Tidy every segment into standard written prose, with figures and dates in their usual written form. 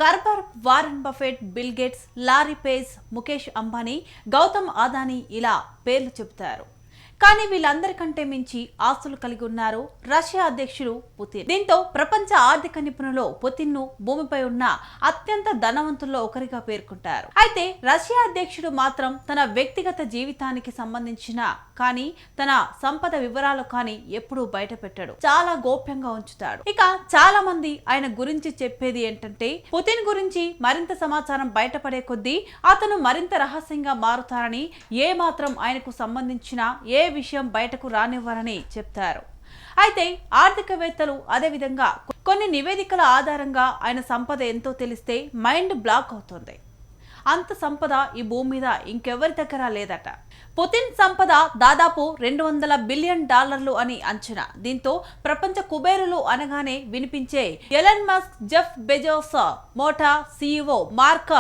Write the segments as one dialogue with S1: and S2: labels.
S1: కర్బర్, Warren Buffett, Bill Gates, Larry Page, Mukesh Ambani, Gautam Adani ఇలా పేర్లు చెబుతారు. కానీ వీళ్ళందరికంటే మించి ఆస్తులు కలిగి ఉన్నారు రష్యా అధ్యక్షుడు పుతిన్. దీంతో ప్రపంచ ఆర్థిక నిపుణులు పుతిన్ ను భూమిపై ఉన్న అత్యంత ధనవంతుల్లో ఒకరిగా పేర్కొంటారు. అయితే రష్యా అధ్యక్షుడు మాత్రం తన వ్యక్తిగత జీవితానికి సంబంధించిన కానీ తన సంపద వివరాలు కానీ ఎప్పుడూ బయట పెట్టాడు. చాలా గోప్యంగా ఉంచుతాడు. ఇక చాలా మంది ఆయన గురించి చెప్పేది ఏంటంటే పుతిన్ గురించి మరింత సమాచారం బయటపడే కొద్దీ అతను మరింత రహస్యంగా మారుతారని, ఏ మాత్రం ఆయనకు సంబంధించిన ఏ విషయం బయటకు రానివ్వరని చెప్తారు. అయితే ఆర్థికవేత్తలు అదేవిధంగా కొన్ని నివేదికల ఆధారంగా ఆయన సంపద ఎంతో తెలిస్తే మైండ్ బ్లాక్ అవుతుంది. అంత సంపద ఈ భూమి మీద ఇంకెవరి దగ్గర లేదట. పుతిన్ సంపద దాదాపు $200 బిలియన్ అని అంచనా. దీంతో ప్రపంచ కుబేరులు అనగానే వినిపించే Elon Musk, Jeff Bezos, Meta CEO Mark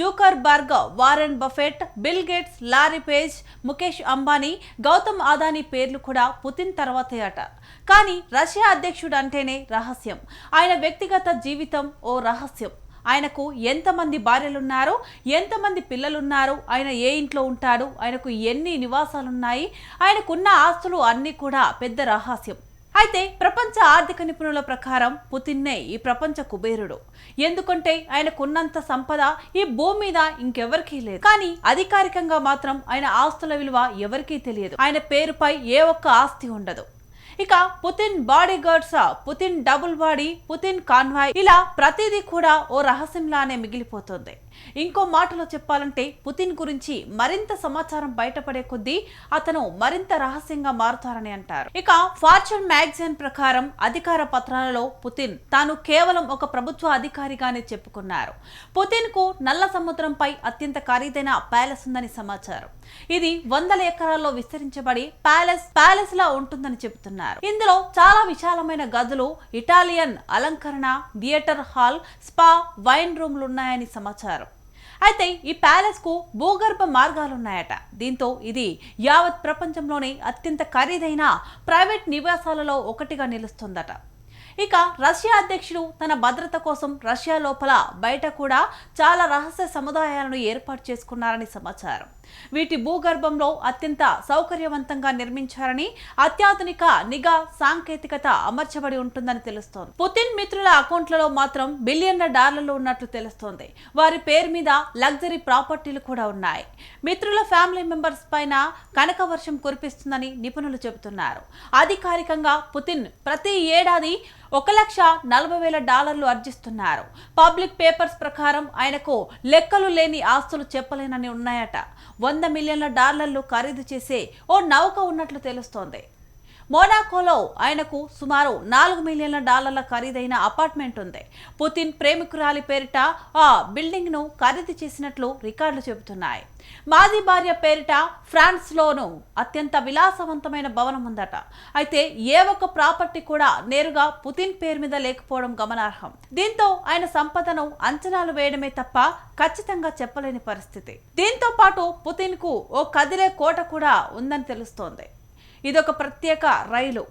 S1: Zuckerberg, Warren Buffett, Bill Gates, Larry Page, Mukesh Ambani, Gautam Adani పేర్లు కూడా పుతిన్ తర్వాతే అట. కానీ రష్యా అధ్యక్షుడు అంటేనే రహస్యం. ఆయన వ్యక్తిగత జీవితం ఓ రహస్యం. ఆయనకు ఎంతమంది భార్యలున్నారు, ఎంతమంది పిల్లలున్నారు, ఆయన ఏ ఇంట్లో ఉంటాడు, ఆయనకు ఎన్ని నివాసాలున్నాయి, ఆయనకున్న ఆస్తులు అన్నీ కూడా పెద్ద రహస్యం. అయితే ప్రపంచ ఆర్థిక నిపుణుల ప్రకారం పుతిన్నే ఈ ప్రపంచ కుబేరుడు. ఎందుకంటే ఆయనకున్నంత సంపద ఈ భూమి మీద ఇంకెవరికీ లేదు. కానీ అధికారికంగా మాత్రం ఆయన ఆస్తుల విలువ ఎవరికీ తెలియదు. ఆయన పేరుపై ఏ ఒక్క ఆస్తి ఉండదు. ఇక Putin body guards, Putin double body, Putin convoy ఇలా ప్రతిదీ కూడా ఓ రహస్యంలానే మిగిలిపోతుంది. ఇంకో మాటలో చెప్పాలంటే పుతిన్ గురించి మరింత సమాచారం బయటపడే కొద్దీ అతను మరింత రహస్యంగా మారుతారని అంటారు. ఇక ఫార్చ్యూన్ మ్యాగజైన్ ప్రకారం అధికార పత్రాలలో పుతిన్ తాను కేవలం ఒక ప్రభుత్వ అధికారిగానే చెప్పుకున్నారు. పుతిన్ కు నల్ల సముద్రంపై అత్యంత ఖరీదైన ప్యాలెస్ ఉందని సమాచారం. ఇది 100 ఎకరాల్లో విస్తరించబడి ప్యాలెస్ లా ఉంటుందని చెబుతున్నారు. ఇందులో చాలా విశాలమైన గదులు, ఇటాలియన్ అలంకరణ, థియేటర్ హాల్, స్పా, వైన్ రూమ్లు ఉన్నాయని సమాచారం. అయితే ఈ ప్యాలెస్ కు భూగర్భ మార్గాలున్నాయట. దీంతో ఇది యావత్ ప్రపంచంలోనే అత్యంత ఖరీదైన ప్రైవేట్ నివాసాలలో ఒకటిగా నిలుస్తుందట. ఇక రష్యా అధ్యక్షుడు తన భద్రత కోసం రష్యా లోపల బయట కూడా చాలా రహస్య సముదాయాలను ఏర్పాటు చేసుకున్నారని సమాచారం. వీటి భూగర్భంలో అత్యంత సౌకర్యవంతంగా నిర్మించారని, అత్యాధునిక నిఘా సాంకేతికత అమర్చబడి ఉంటుందని తెలుస్తోంది. పుతిన్ మిత్రుల అకౌంట్లలో మాత్రం బిలియన్ల డాలర్లు ఉన్నట్లు తెలుస్తోంది. వారి పేరు మీద లగ్జరీ ప్రాపర్టీలు కూడా ఉన్నాయి. మిత్రుల ఫ్యామిలీ మెంబర్స్ పైన కనక వర్షం కురిపిస్తుందని నిపుణులు చెబుతున్నారు. అధికారికంగా పుతిన్ ప్రతి ఏడాది $1,40,000 ఆర్జిస్తున్నారు. పబ్లిక్ పేపర్స్ ప్రకారం ఆయనకు లెక్కలు లేని ఆస్తులు చెప్పలేనని ఉన్నాయట. $100 మిలియన్ల ఖరీదు చేసే ఓ నౌక ఉన్నట్లు తెలుస్తోంది. మొనాకోలో ఆయనకు సుమారు $4 మిలియన్ల ఖరీదైన అపార్ట్మెంట్ ఉంది. పుతిన్ ప్రేమికురాలి పేరిట ఆ బిల్డింగ్ ను ఖరీదు చేసినట్లు రికార్డులు చెబుతున్నాయి. మాజీ భార్య పేరిట ఫ్రాన్స్ లోను అత్యంత విలాసవంతమైన భవనం ఉందట. అయితే ఏ ఒక్క ప్రాపర్టీ కూడా నేరుగా పుతిన్ పేరు మీద లేకపోవడం గమనార్హం. దీంతో ఆయన సంపదను అంచనాలు వేయడమే తప్ప ఖచ్చితంగా చెప్పలేని పరిస్థితి. దీంతో పాటు పుతిన్ కు ఓ కదిలే కోట కూడా ఉందని తెలుస్తోంది. ఇదొక ప్రత్యేక రైలు.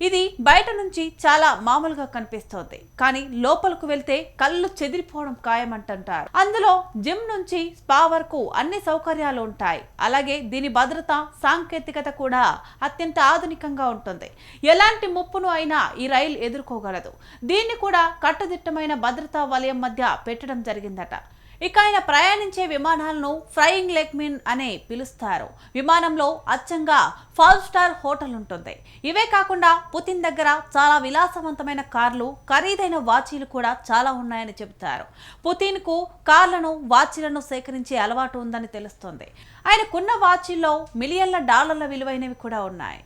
S1: ఇది బయట నుంచి చాలా మామూలుగా కనిపిస్తోంది. కానీ లోపలకు వెళ్తే కళ్ళు చెదిరిపోవడం ఖాయమంటారు. అందులో జిమ్ నుంచి స్పా వరకు అన్ని సౌకర్యాలు ఉంటాయి. అలాగే దీని భద్రత, సాంకేతికత కూడా అత్యంత ఆధునికంగా ఉంటుంది. ఎలాంటి ముప్పును అయినా ఈ రైలు ఎదుర్కోగలదు. దీన్ని కూడా కట్టుదిట్టమైన భద్రతా వలయం మధ్య పెట్టడం జరిగిందట. ఇక ఆయన ప్రయాణించే విమానాలను ఫ్లయింగ్ లెగ్మిన్ అనే పిలుస్తారు. విమానంలో అచ్చంగా 5 స్టార్ హోటల్ ఉంటుంది. ఇవే కాకుండా పుతిన్ దగ్గర చాలా విలాసవంతమైన కార్లు, ఖరీదైన వాచీలు కూడా చాలా ఉన్నాయని చెబుతారు. పుతిన్ కు కార్లను, వాచీలను సేకరించే అలవాటు ఉందని తెలుస్తోంది. ఆయనకున్న వాచీల్లో $1 మిలియన్ల విలువైనవి కూడా ఉన్నాయి.